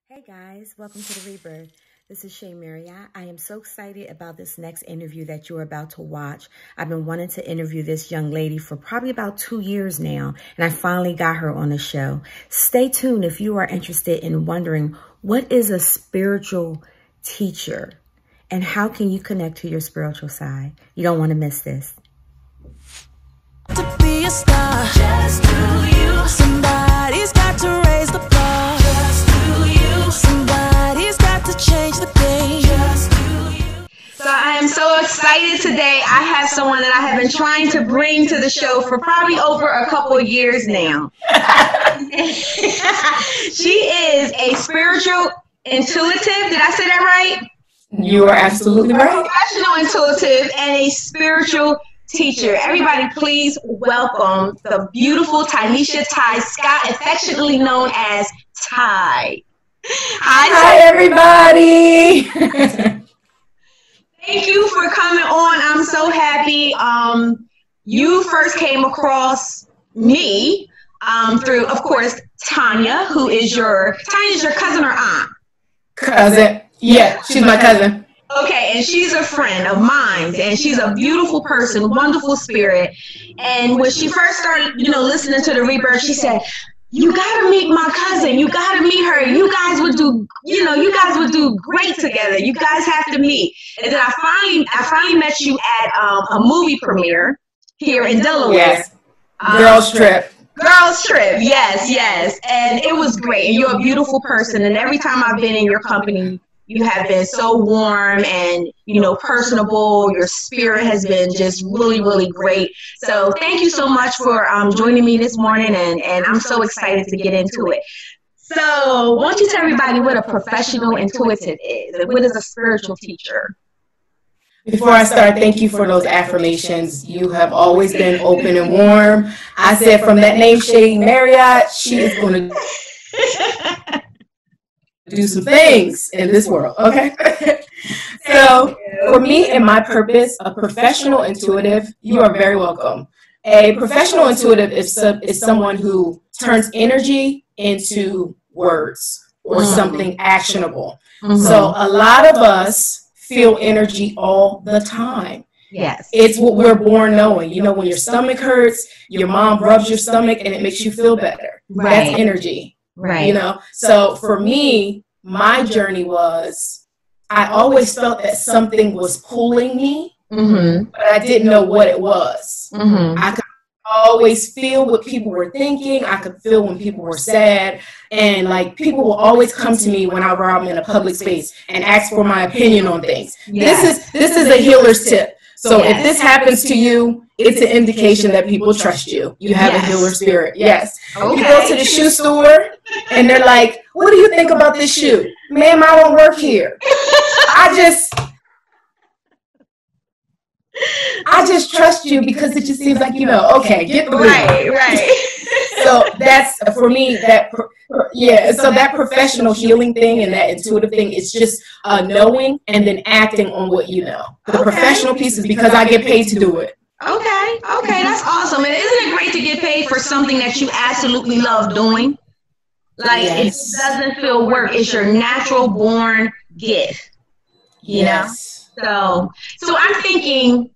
Hey guys, welcome to The Rebirth. This is Shay Marriott. I am so excited about this next interview that you're about to watch. I've been wanting to interview this young lady for probably about 2 years now, and I finally got her on the show. Stay tuned if you are interested in wondering, what is a spiritual teacher and how can you connect to your spiritual side? You don't want to miss this. To be a star, just do you. Somebody's got to raise the bar, just do you. Somebody's got to change the game, just do you. So I am so excited today. I have someone that I have been trying to bring to the show for probably over a couple of years now. She is a spiritual intuitive. Did I say that right? You are absolutely right. Professional intuitive and a spiritual teacher. Everybody, please welcome the beautiful Tynesha Ty Scott, affectionately known as Ty. Hi, everybody. Thank you for coming on. I'm so happy. You first came across me through, of course, Tanya's your cousin or aunt? Cousin. Yeah, she's my cousin. Okay, and she's a friend of mine, and she's a beautiful person, wonderful spirit. And when she first started, listening to The Rebirth, she said, "You gotta meet my cousin. You gotta meet her. You guys would do great together. You guys have to meet." And then I finally met you at a movie premiere here in Delaware. Yes. Girls Trip. Girls Trip. Yes. And it was great. And you're a beautiful person. And every time I've been in your company, you have been so warm and, personable. Your spirit has been just really, really great. So thank you so much for joining me this morning, and I'm so excited to get into it. So why don't you tell everybody what a professional intuitive is, and what is a spiritual teacher? Before I start, thank you for those affirmations. You have always been open and warm. I said from that name, Shay Marriott, she is going to do some things in this world, okay? So for me and my purpose, a professional intuitive, you are very welcome. A professional intuitive is someone who turns energy into words or something actionable. So a lot of us feel energy all the time. Yes. It's what we're born knowing. When your stomach hurts, your mom rubs your stomach and it makes you feel better. Right. That's energy. Right. So for me, my journey was, I always felt that something was pulling me, but I didn't know what it was. I could always feel what people were thinking. I could feel when people were sad. And people will always come to me whenever I'm in a public space and ask for my opinion on things. Yes. This is a healer's tip. So if this happens to you, it's an indication that people trust you. You have a healer spirit. Yes. Okay. You go to the shoe store and they're like, "What do you think about this shoe?" "Ma'am, I don't work here. I just trust you because it just seems like, okay, get the right. So that's, for me, so that professional healing thing and that intuitive thing is just knowing and then acting on what you know. The professional piece is because I get paid to do it. Okay, that's awesome. And isn't it great to get paid for something that you absolutely love doing? It doesn't feel work. It's your natural born gift, you know? So I'm thinking,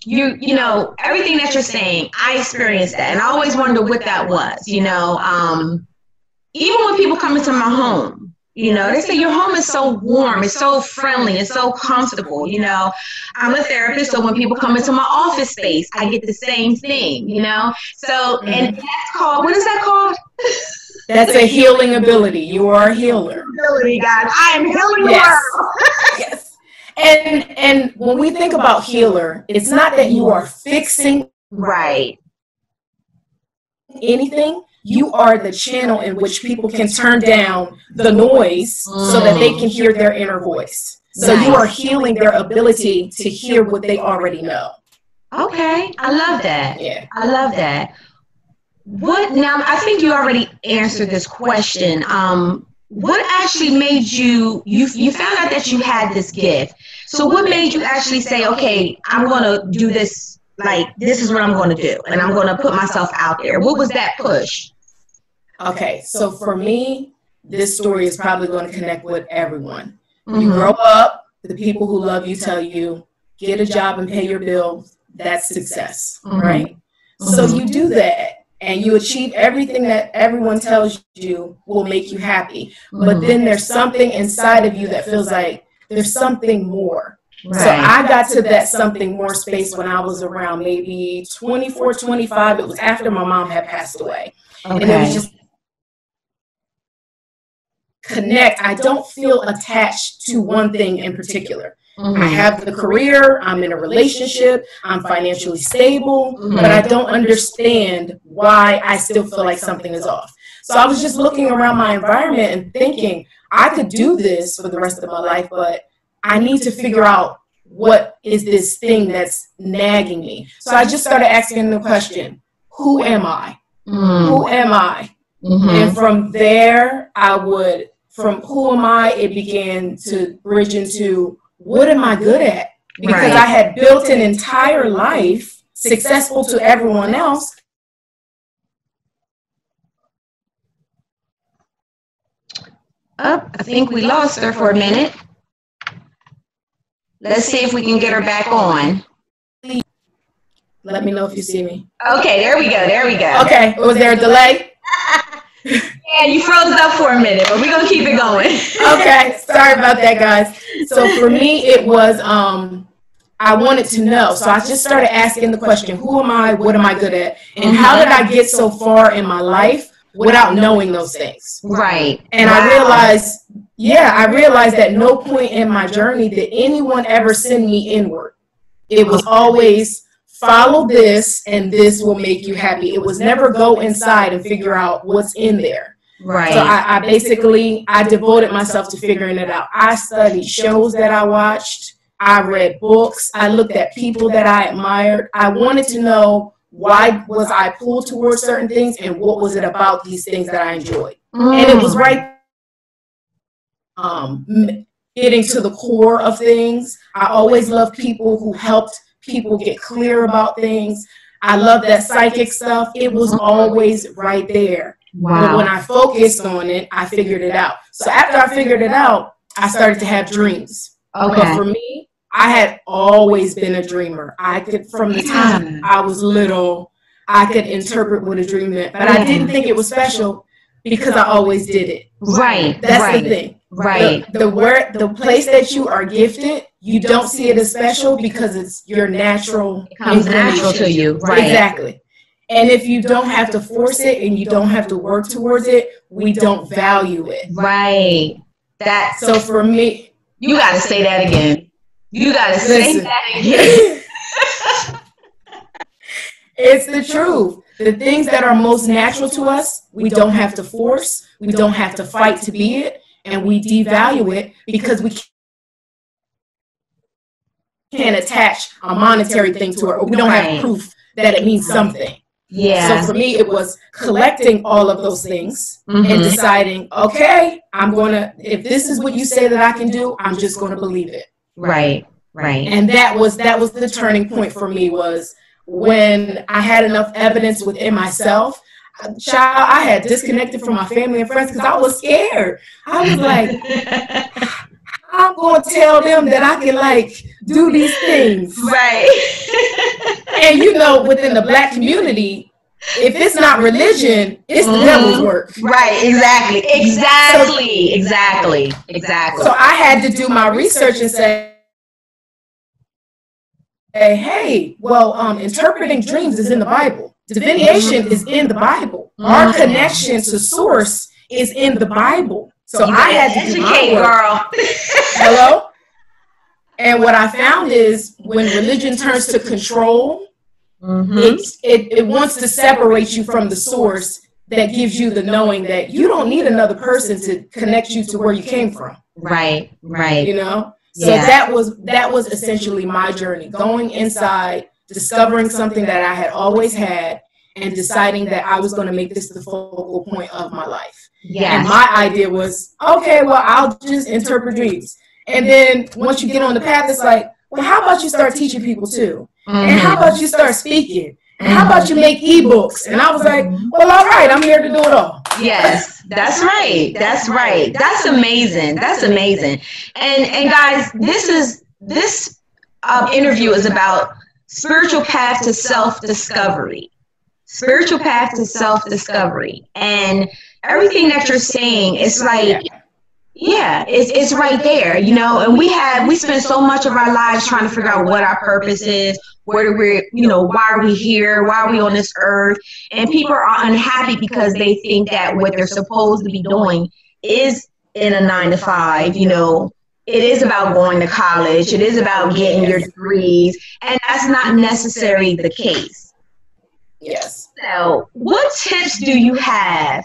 everything that you're saying, I experienced that. And I always wondered what that was, even when people come into my home, they say your home is so warm, it's so friendly, it's so comfortable, I'm a therapist, so when people come into my office space, I get the same thing, So, and that's called, what is that called? That's a healing ability. You are a healer. Ability, guys. I am healing the world. Yes. And when we think about healer, it's not that you are fixing anything. You are the channel in which people can turn down the noise so that they can hear their inner voice. So you are healing their ability to hear what they already know. Okay. I love that. Yeah. I love that. Now, I think you already answered this question. What actually made you found out that you had this gift. So what made you actually say, okay, I'm going to do this, this is what I'm going to do, and I'm going to put myself out there? What was that push? Okay, so for me, this story is probably going to connect with everyone. You grow up, the people who love you tell you, get a job and pay your bills. That's success, right? So you do that and you achieve everything that everyone tells you will make you happy. But then there's something inside of you that feels like there's something more. Right. So I got to that something more space when I was around maybe 24, 25. It was after my mom had passed away. Okay. And it was just connect. I don't feel attached to one thing in particular. I have the career, I'm in a relationship, I'm financially stable, but I don't understand why I still feel like something is off. So I was just looking around my environment and thinking, I could do this for the rest of my life, but I need to figure out what is this thing that's nagging me. So I just started asking the question, who am I? Who am I? And from there, from who am I, it began to bridge into what am I good at? Because I had built an entire life successful to everyone else. I think we lost her for a minute. Let's see if we can get her back on. Let me know if you see me. Okay, there we go. There we go. Okay, was there a delay? Yeah, you froze up for a minute, but we're going to keep it going. Okay, sorry about that, guys. So for me, it was, I wanted to know. So I just started asking the question, who am I? What am I good at? And how did I get so far in my life without knowing those things? Right. And I realized at no point in my journey did anyone ever send me inward. It was always follow this and this will make you happy. It was never go inside and figure out what's in there. Right. So I devoted myself to figuring it out. I studied shows that I watched. I read books. I looked at people that I admired. I wanted to know why was I pulled towards certain things and what was it about these things that I enjoyed. And it was right getting to the core of things. I always loved people who helped people get clear about things. I love that psychic stuff. It was always right there. Wow. But when I focused on it, I figured it out. So after I figured it out, I started to have dreams. Okay. But for me, I had always been a dreamer. I could, from the time I was little, I could interpret what a dream meant. But I didn't think it was special because I always did it. Right. That's the thing. Right. The place that you are gifted, you don't see it as special because it's your natural. It comes natural to you. Right. Exactly. And if you don't have to force it and you don't have to work towards it, we don't value it. Right. So for me, you got to say that again. You got to say that again. It's the truth. The things that are most natural to us, we don't have to force. We don't have to fight to be it. And we devalue it because we can't attach a monetary thing to it, or we don't have proof that it means something. Yeah. So for me, it was collecting all of those things and deciding, okay, if this is what you say that I can do, I'm just going to believe it. Right. Right. And that was the turning point for me, was when I had enough evidence within myself. Child, I had disconnected from my family and friends because I was scared. I was like, I'm going to tell them that I can do these things. Right. And within the Black community, if it's not religion, it's the devil's work. Right, exactly. Exactly. So I had to do my research and say, hey, well, interpreting dreams is in the Bible. Divination is in the Bible. Our connection to source is in the Bible. So I had to do my work. Girl. Hello? And what I found is when religion turns to control, it wants to separate you from the source that gives you the knowing that you don't need another person to connect you to where you came from. Right. So that was essentially my journey, going inside, discovering something that I had always had, and deciding that I was going to make this the focal point of my life. Yeah. And my idea was, okay, well, I'll just interpret dreams. And then once you get on the path, it's like, well, how about you start teaching people too? And how about you start speaking? And how about you make ebooks? And I was like, well, all right, I'm here to do it all. Yes, that's right. That's right. That's amazing. That's amazing. And guys, this interview is about spiritual path to self-discovery. Spiritual path to self-discovery. And everything that you're saying, it's like, yeah, it's right there, you know, and we spend so much of our lives trying to figure out what our purpose is, where we're, you know, why are we here? Why are we on this earth? And people are unhappy because they think that what they're supposed to be doing is in a 9-to-5, you know. It is about going to college. It is about getting your degrees. And that's not necessarily the case. Yes. So what tips do you have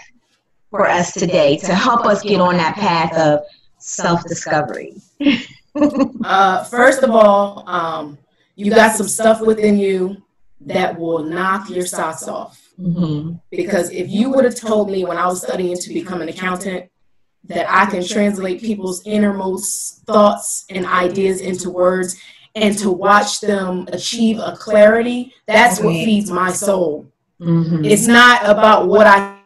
for us today to help us get on that path of self-discovery? First of all, you got some stuff within you that will knock your socks off. Mm-hmm. Because if you would have told me when I was studying to become an accountant that I can translate people's innermost thoughts and ideas into words and to watch them achieve a clarity, that's what feeds my soul. Mm-hmm. It's not about what I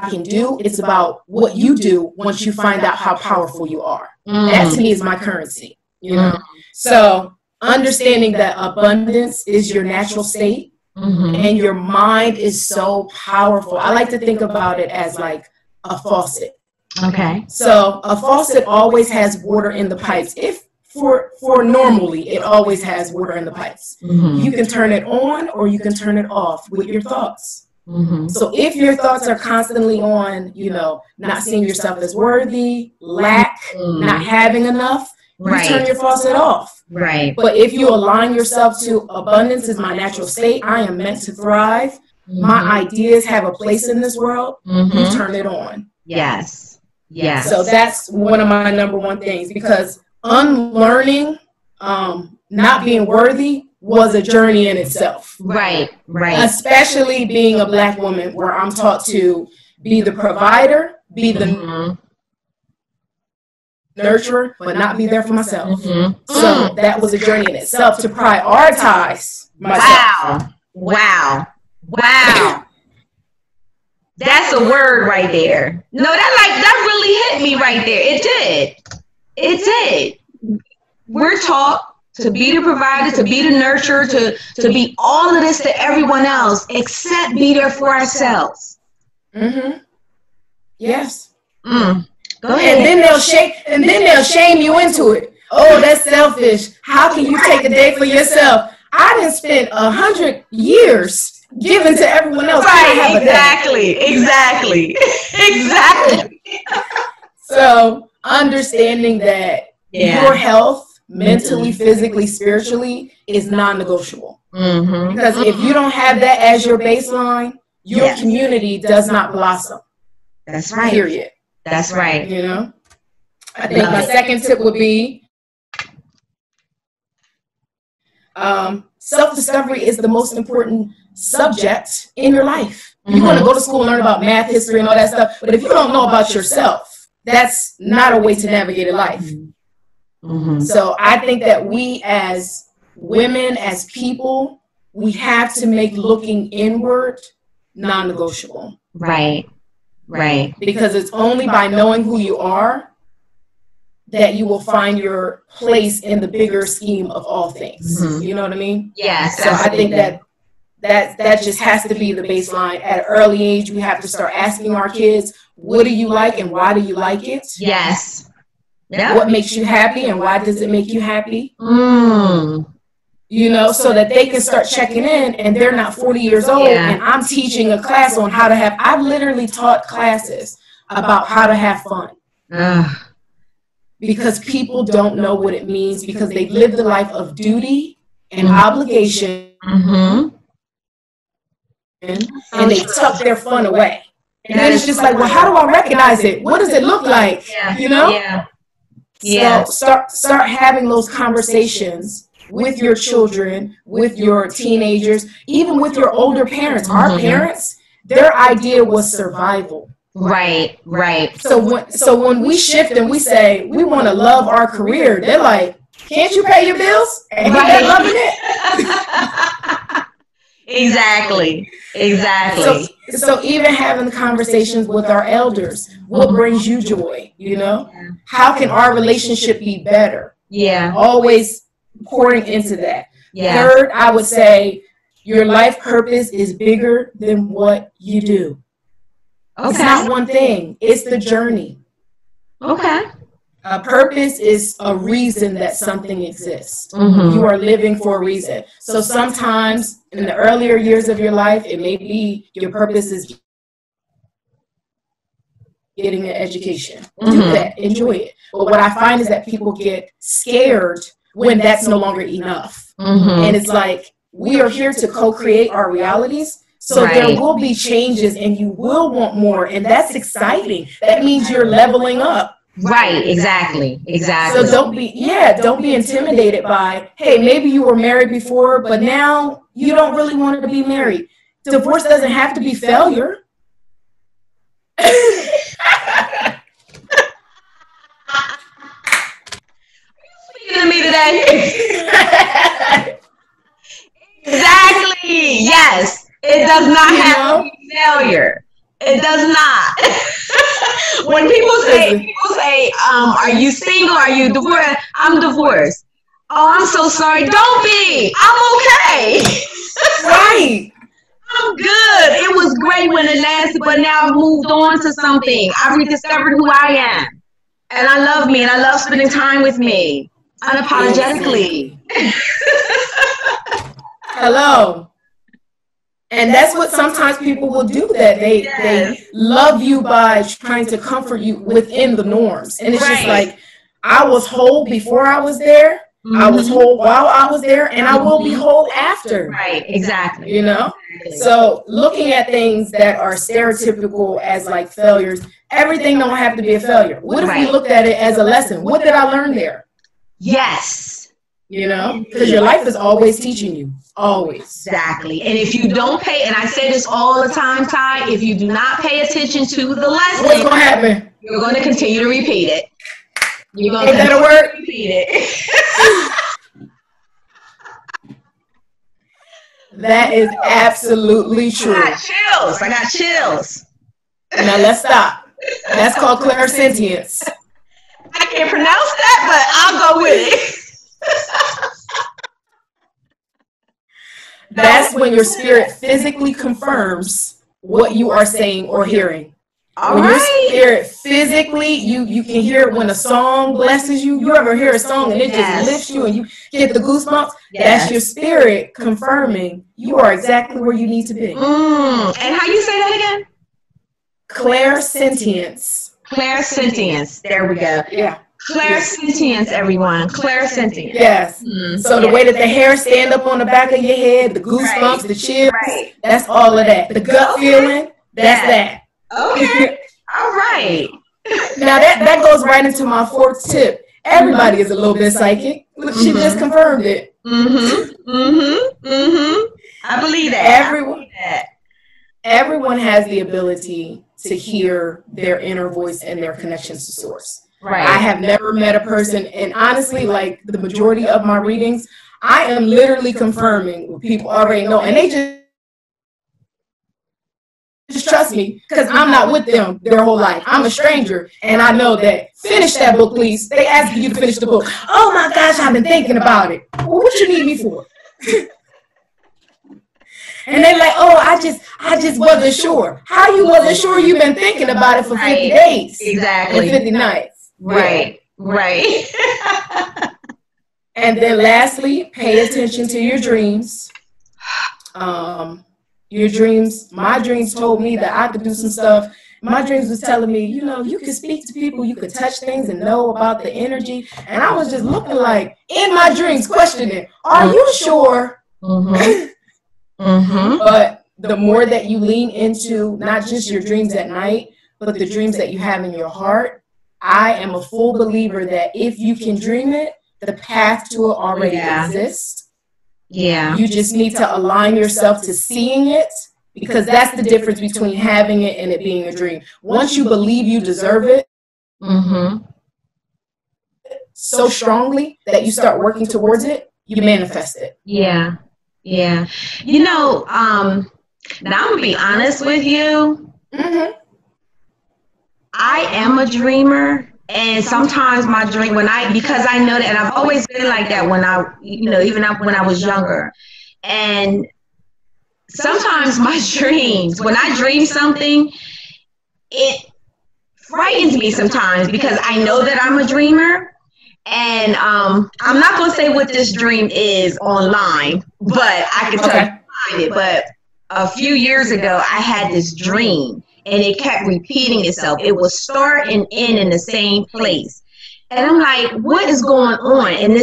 can do. It's about what you do once you find out how powerful you are. Mm-hmm. That to me is my currency, you know? Mm-hmm. So understanding that abundance is your natural state. Mm-hmm. And your mind is so powerful. I like to think about it as like a faucet. Okay. So a faucet always has water in the pipes. If for normally, it always has water in the pipes. Mm-hmm. You can turn it on or you can turn it off with your thoughts. Mm-hmm. So if your thoughts are constantly on, you know, not seeing yourself as worthy, lack, not having enough, you turn your faucet off. Right. But if you align yourself to abundance is my natural state, I am meant to thrive. Mm-hmm. My ideas have a place in this world. Mm-hmm. You turn it on. Yes. Yes. So that's one of my number one things, because unlearning, not being worthy was a journey in itself. Right. Right. Especially being a Black woman, where I'm taught to be the provider, be the nurturer, but not be there for myself. Mm-hmm. So that was a journey in itself to prioritize myself. Wow. That's a word right there. No, that really hit me right there. It did. We're taught to be the provider, to be the nurturer, to be all of this to everyone else, except be there for ourselves. Mm-hmm. Yes. Go ahead. And then they'll shame you into it. Oh, that's selfish. How can you take a day for yourself? I didn't spend 100 years giving to everyone else. Right, exactly. So understanding that your health, mentally, physically, spiritually, is non-negotiable. Mm-hmm. Because if you don't have that as your baseline, your community does not blossom. That's right. Period. That's right. You know, I think my second tip would be self-discovery is the most important subject in your life. You want to go to school and learn about math, history, and all that stuff, but if you don't know about yourself, that's not a way to navigate a life. Mm-hmm. So I think that we as women, as people, we have to make looking inward non-negotiable. Right. Because it's only by knowing who you are that you will find your place in the bigger scheme of all things. Mm-hmm. You know what I mean? Yes. So absolutely. I think that just has to be the baseline. At an early age, we have to start asking our kids, what do you like and why do you like it? Yes. Yep. What makes you happy and why does it make you happy? You know, so that they can start checking in, and they're not 40 years old and I'm teaching a class on how to have, I've literally taught classes about how to have fun. Because people don't know what it means, because they live the life of duty and obligation, and they tuck their fun away. And then it's just like, well, how do I recognize it? What does it look like? You know? So start having those conversations with your children, with your teenagers, even with your older parents. Our parents, their idea was survival. Right. So when we shift and we say we want to love our career, they're like, can't you pay your bills? And they're loving it. Exactly. So even having the conversations with our elders, what brings you joy? You know, how can our relationship be better? Yeah. Always pouring into that. Yeah. Third, I would say your life purpose is bigger than what you do. Okay. It's not one thing. It's the journey. Okay. A purpose is a reason that something exists. Mm-hmm. You are living for a reason. So sometimes in the earlier years of your life, it may be your purpose is getting an education. Mm-hmm. Do that. Enjoy it. But what I find is that people get scared when that's no longer enough. Mm-hmm. And it's like, we are here to co-create our realities. So there will be changes and you will want more. And that's exciting. That means you're leveling up. Right, exactly. So don't be intimidated by, hey, maybe you were married before, but now you don't really want to be married. Divorce doesn't have to be failure. Speaking to me today. Exactly. Yes. It does not have to be failure. It does not. When people say, are you single? Are you divorced? I'm divorced. Oh, I'm so sorry. Don't be. I'm okay. Right. I'm good. It was great when it lasted, but now I've moved on to something. I've rediscovered who I am. And I love me, and I love spending time with me. Unapologetically. Hello. And that's what sometimes people will do, that they love you by trying to comfort you within the norms. And it's just like, I was whole before I was there. Mm-hmm. I was whole while I was there, and I will be whole after. Right, exactly. You know? So looking at things that are stereotypical as like failures, everything don't have to be a failure. What if we looked at it as a lesson? What did I learn there? Yes. You know? Because your life is always teaching you. Always. Exactly. And if you don't pay, and I say this all the time, Ty, if you do not pay attention to the lesson, what's going to happen? You're going to continue to repeat it. You're going to continue to repeat it. That is absolutely true. I got chills. Now let's stop. That's called clairsentience. I can't pronounce that, but I'll go with it. That's when your spirit physically confirms what you are saying or hearing. When your spirit physically, you can hear it when a song blesses you. You ever hear a song and it just lifts you and you get the goosebumps? Yes. That's your spirit confirming you are exactly where you need to be. And how you say that again? Clairsentience. Clairsentience. There we go. Yeah. Clairsentience, everyone. Clairsentience. Yes. So the way that the hair stand up on the back of your head, the goosebumps, the chills, that's all of that. The gut feeling, that's that. Okay. All right. Now that goes right into my fourth tip. Everybody is a little bit psychic. She just confirmed it. I believe that. Everyone has the ability to hear their inner voice and their connections to source. Right. I have never met a person, and honestly, like the majority of my readings, I am literally confirming what people already know, and they just trust me because I'm not with them their whole life. I'm a stranger, and I know that. Finish that book, please. They asking you to finish the book. Oh my gosh, I've been thinking about it. Well, what you need me for? And they're like, oh, I just wasn't sure. How you wasn't sure? You've been thinking about it for 50 days. Exactly. And 50 nights. Right. Right. And then lastly, pay attention to your dreams. Your dreams, my dreams told me that I could do some stuff. My dreams was telling me, you know, you could speak to people, you could touch things and know about the energy. And I was just looking like, in my dreams, questioning, are you sure? But the more that you lean into not just your dreams at night, but the dreams that you have in your heart, I am a full believer that if you can dream it, the path to it already exists. Yeah. You just need to align yourself to seeing it, because that's the difference between having it and it being a dream. Once you believe you deserve it so strongly that you start working towards it, you manifest it. Yeah. Yeah. You know, now I'm gonna be honest with you. Mm-hmm. I am a dreamer. And sometimes my dream, because I know that, and I've always been like that when even when I was younger. And sometimes my dreams, when I dream something, it frightens me sometimes because I know that I'm a dreamer. And I'm not going to say what this dream is online, but I can tell you find it. But a few years ago, I had this dream, and it kept repeating itself. It would start and end in the same place. And I'm like, what is going on? And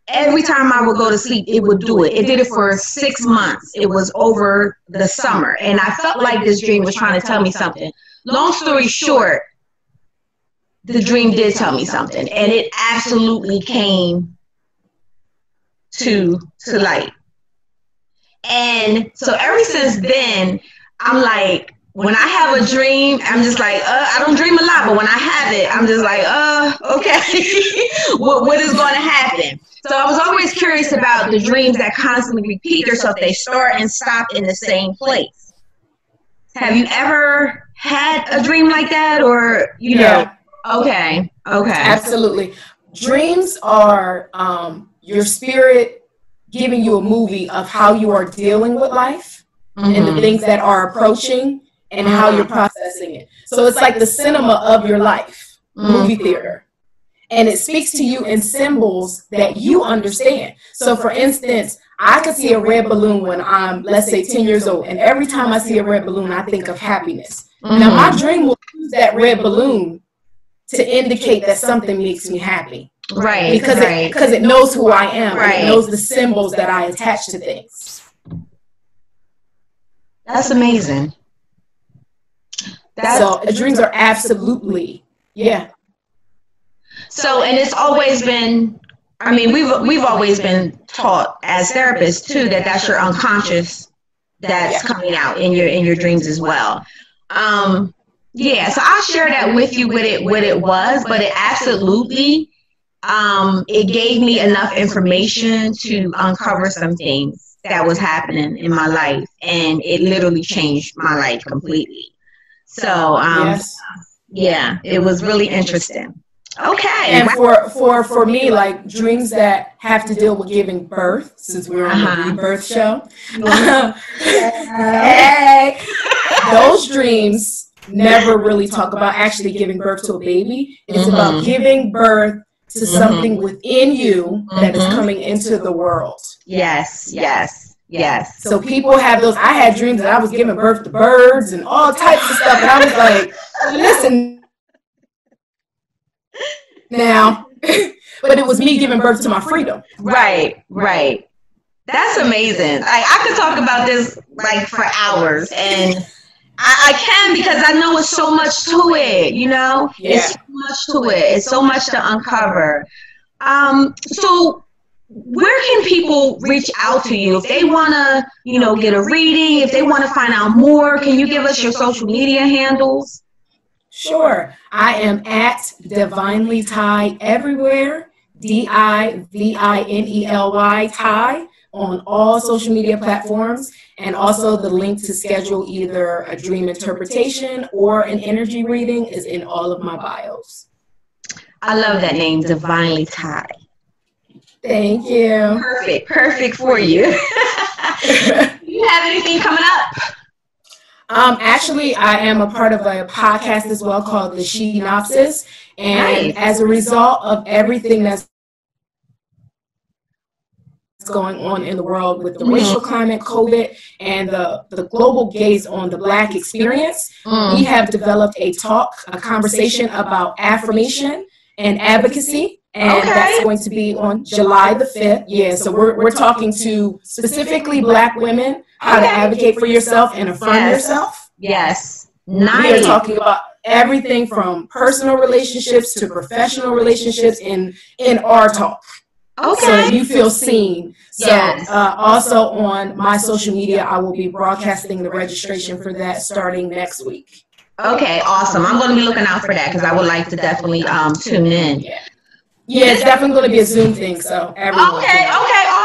every time I would go to sleep, it would do it. It did it for 6 months. It was over the summer. And I felt like this dream was trying to tell me something. Long story short, the dream did tell me something. And it absolutely came to light. And so ever since then, I'm like, when I have a dream, I'm just like, I don't dream a lot, but when I have it, I'm just like, okay, what is going to happen? So I was always curious about the dreams that constantly repeat themselves. They start and stop in the same place. Have you ever had a dream like that, or you know? Okay. Absolutely. Dreams are your spirit giving you a movie of how you are dealing with life and the things that are approaching and how you're processing it. So it's like the cinema of your life, movie theater. And it speaks to you in symbols that you understand. So for instance, I could see a red balloon when I'm, let's say, 10 years old. And every time I see a red balloon, I think of happiness. Now my dream will use that red balloon to indicate that something makes me happy. Right. Because it knows who I am. Right. And it knows the symbols that I attach to things. That's amazing. So dreams are absolutely, So, and it's always been, I mean, we've always been taught as therapists too that that's your unconscious that's coming out in your dreams as well. So I'll share that with you what it was, but it absolutely it gave me enough information to uncover some things that was happening in my life, and it literally changed my life completely. So it was really interesting. Okay. And for me, like dreams that have to deal with giving birth, since we're on the rebirth show, hey, those dreams never really talk about actually giving birth to a baby. It's about giving birth to something within you that is coming into the world. Yes. So people have those. I had dreams that I was giving birth to birds and all types of stuff, and I was like, listen now. But it was me giving birth to my freedom. Right. That's amazing. I could talk about this like for hours, and I can, because I know it's so much to it, you know? It's so much to it. It's so much to uncover. So where can people reach out to you if they want to, get a reading, if they want to find out more? Can you give us your social media handles? Sure. I am at Divinely Ty everywhere, DIVINELY Ty, on all social media platforms, and also the link to schedule either a dream interpretation or an energy reading is in all of my bios. I love that name, Divinely Ty. Thank you. Perfect for you. Do you have anything coming up? Actually, I am a part of a podcast as well called The She-Nopsis, and as a result of everything that's going on in the world with the racial climate, COVID, and the global gaze on the Black experience, we have developed a conversation about affirmation and advocacy, and that's going to be on July the 5th. So we're talking to specifically Black women, how to advocate for yourself and affirm yourself. Nice. We are talking about everything from personal relationships to professional relationships in our talk. So that you feel seen. So also on my social media, I will be broadcasting the registration for that starting next week. Okay, awesome. I'm going to be looking out for that because I would like to definitely tune in. Yeah, it's definitely going to be a Zoom thing, so everyone. Okay,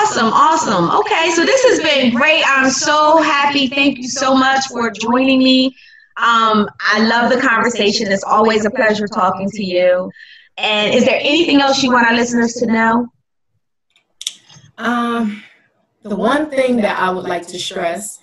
Awesome, awesome. Okay, so this has been great. I'm so happy. Thank you so much for joining me. I love the conversation. It's always a pleasure talking to you. And is there anything else you want our listeners to know? The one thing that I would like to stress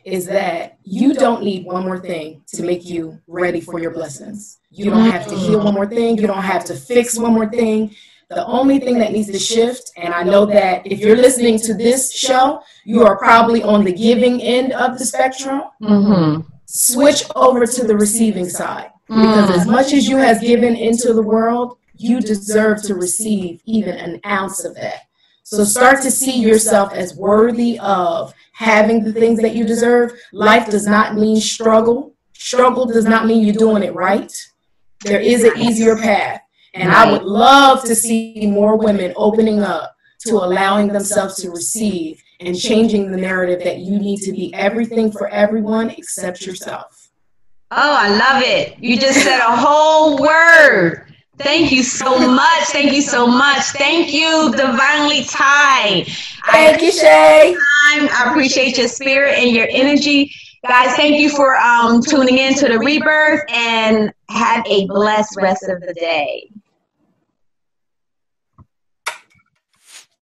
is that you don't need one more thing to make you ready for your blessings. You don't have to heal one more thing. You don't have to fix one more thing. The only thing that needs to shift, and I know that if you're listening to this show, you are probably on the giving end of the spectrum. Switch over to the receiving side. Because as much as you have given into the world, you deserve to receive even an ounce of that. So start to see yourself as worthy of having the things that you deserve. Life does not mean struggle. Struggle does not mean you're doing it right. There is an easier path. And I would love to see more women opening up to allowing themselves to receive and changing the narrative that you need to be everything for everyone except yourself. Oh, I love it. You just said a whole word. Thank you so much. Thank you so much. Thank you, Divinely Tied. Thank you, Shay. I appreciate your spirit and your energy. Guys, thank you for tuning in to The Rebirth, and have a blessed rest of the day.